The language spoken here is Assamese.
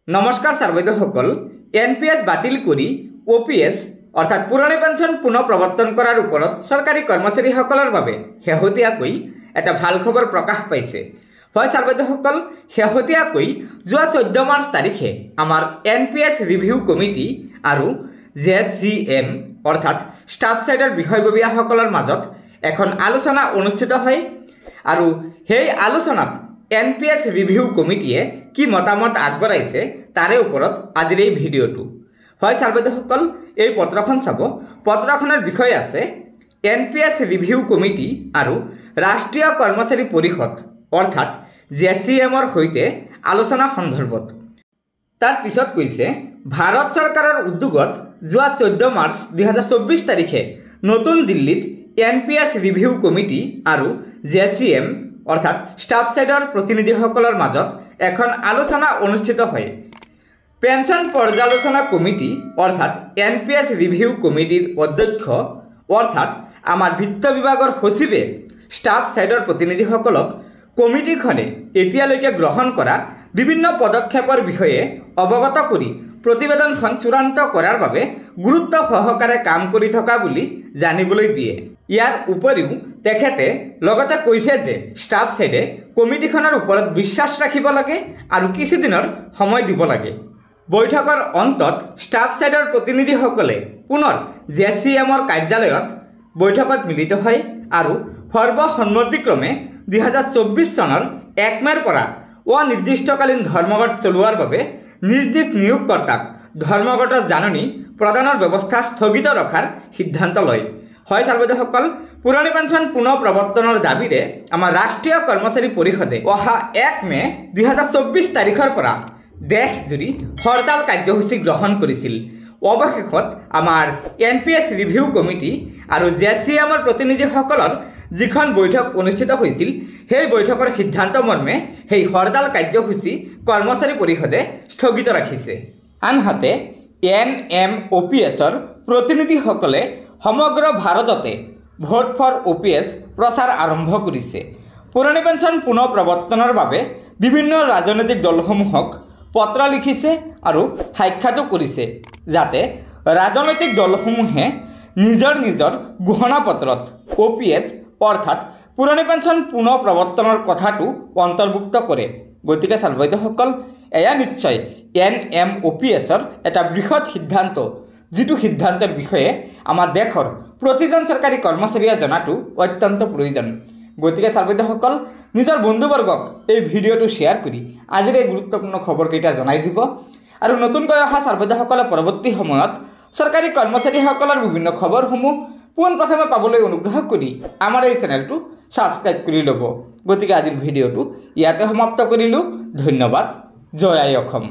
নমস্কাৰ ছাৰবাইদেউসকল এনপিএছ বাতিল কৰি ওপিএছ অৰ্থাৎ পুৰণি পেঞ্চন পুনৰ প্ৰৱৰ্তন কৰাৰ ওপৰত চৰকাৰী কৰ্মচাৰীসকলৰ বাবে শেহতীয়াকৈ এটা ভাল খবৰ প্ৰকাশ পাইছে। হয় ছাৰবাইদেউসকল, শেহতীয়াকৈ যোৱা 14 মাৰ্চ তাৰিখে আমাৰ এনপিএছ ৰিভিউ কমিটি আৰু জেচিএম অৰ্থাৎ ষ্টাফ ছাইডৰ বিষয়ববীয়াসকলৰ মাজত এখন আলোচনা অনুষ্ঠিত হয় আৰু সেই আলোচনাত এনপিএছ ৰিভিউ কমিটিয়ে কি মতামত আগবঢ়াইছে তাৰে ওপৰত আজিৰ এই ভিডিঅ'টো। হয় ছাৰবাইদেউসকল, এই পত্ৰখন চাব। পত্ৰখনৰ বিষয় আছে এনপিএছ ৰিভিউ কমিটি আৰু ৰাষ্ট্ৰীয় কৰ্মচাৰী পৰিষদ অৰ্থাৎ জেচিএমৰ সৈতে আলোচনা সন্দৰ্ভত। তাৰ পিছত কৈছে ভাৰত চৰকাৰৰ উদ্যোগত যোৱা 14 মাৰ্চ 2024 তাৰিখে নতুন দিল্লীত এনপিএছ ৰিভিউ কমিটি আৰু জেচিএম অৰ্থাৎ ষ্টাফ ছাইডৰ প্ৰতিনিধিসকলৰ মাজত এখন আলোচনা অনুষ্ঠিত হয়। পেঞ্চন পৰ্যালোচনা কমিটি অৰ্থাৎ এনপিএছ ৰিভিউ কমিটিৰ অধ্যক্ষ অৰ্থাৎ আমাৰ বিত্ত বিভাগৰ সচিবে ষ্টাফ ছাইডৰ প্ৰতিনিধিসকলক কমিটিখনে এতিয়ালৈকে গ্ৰহণ কৰা বিভিন্ন পদক্ষেপৰ বিষয়ে অৱগত কৰি প্ৰতিবেদনখন চূড়ান্ত কৰাৰ বাবে গুৰুত্ব সহকাৰে কাম কৰি থকা বুলি জানিবলৈ দিয়ে। ইয়াৰ উপৰিও তেখেতে লগতে কৈছে যে ষ্টাফ ছাইডে কমিটিখনৰ ওপৰত বিশ্বাস ৰাখিব লাগে আৰু কিছুদিনৰ সময় দিব লাগে। বৈঠকৰ অন্তত ষ্টাফ ছাইডৰ প্ৰতিনিধিসকলে পুনৰ জেচিএমৰ কাৰ্যালয়ত বৈঠকত মিলিত হয় আৰু সৰ্বসন্মতিক্ৰমে 2024 চনৰ 1 মেৰ পৰা অনিৰ্দিষ্টকালীন ধৰ্মঘট চলোৱাৰ বাবে নিজ নিজ নিয়োগকৰ্তাক ধৰ্মঘটৰ জাননী প্ৰদানৰ ব্যৱস্থা স্থগিত ৰখাৰ সিদ্ধান্ত লয়। হয় ছাৰবাইদেউসকল, পুৰণি পেঞ্চন পুনৰ প্ৰৱৰ্তনৰ দাবীৰে আমাৰ ৰাষ্ট্ৰীয় কৰ্মচাৰী পৰিষদে অহা 1 মে 2024 তাৰিখৰ পৰা দেশজুৰি হৰতাল কাৰ্যসূচী গ্ৰহণ কৰিছিল। অৱশেষত আমাৰ এনপিএছ ৰিভিউ কমিটি আৰু জেচিএমৰ প্ৰতিনিধিসকলৰ যিখন বৈঠক অনুষ্ঠিত হৈছিল সেই বৈঠকৰ সিদ্ধান্ত মৰ্মে সেই হৰতাল কাৰ্যসূচী কৰ্মচাৰী পৰিষদে স্থগিত ৰাখিছে। আনহাতে এনএমঅপিএছৰ প্ৰতিনিধিসকলে সমগ্ৰ ভাৰততে ভোট ফৰ ওপিএছ প্ৰচাৰ আৰম্ভ কৰিছে। পুৰণি পেঞ্চন পুনৰ প্ৰৱৰ্তনৰ বাবে বিভিন্ন ৰাজনৈতিক দলসমূহক পত্ৰ লিখিছে আৰু সাক্ষাতো কৰিছে যাতে ৰাজনৈতিক দলসমূহে নিজৰ নিজৰ ঘোষণাপত্ৰত ওপিএছ অৰ্থাৎ পুৰণি পেঞ্চন পুনৰ প্ৰৱৰ্তনৰ কথাটো অন্তৰ্ভুক্ত কৰে। গতিকে ছাৰবাইদেউসকল, এয়া নিশ্চয় এনএমঅপিএছৰ এটা বৃহৎ সিদ্ধান্ত, যিটো সিদ্ধান্তৰ বিষয়ে আমাৰ দেশৰ প্ৰতিজন চৰকাৰী কৰ্মচাৰীয়ে জনাটো অত্যন্ত প্ৰয়োজন। গতিকে ছাৰবাইদেউসকল, নিজৰ বন্ধুবৰ্গক এই ভিডিঅ'টো শ্বেয়াৰ কৰি আজিৰ এই গুৰুত্বপূৰ্ণ খবৰকেইটা জনাই দিব আৰু নতুনকৈ অহা ছাৰবাইদেউসকলে পৰৱৰ্তী সময়ত চৰকাৰী কৰ্মচাৰীসকলৰ বিভিন্ন খবৰসমূহ পোনপ্ৰথমে পাবলৈ অনুগ্ৰহ কৰি আমাৰ এই চেনেলটো ছাবস্ক্ৰাইব কৰি ল'ব। গতিকে আজিৰ ভিডিঅ'টো ইয়াতে সমাপ্ত কৰিলোঁ। ধন্যবাদ। জয় আই অসম।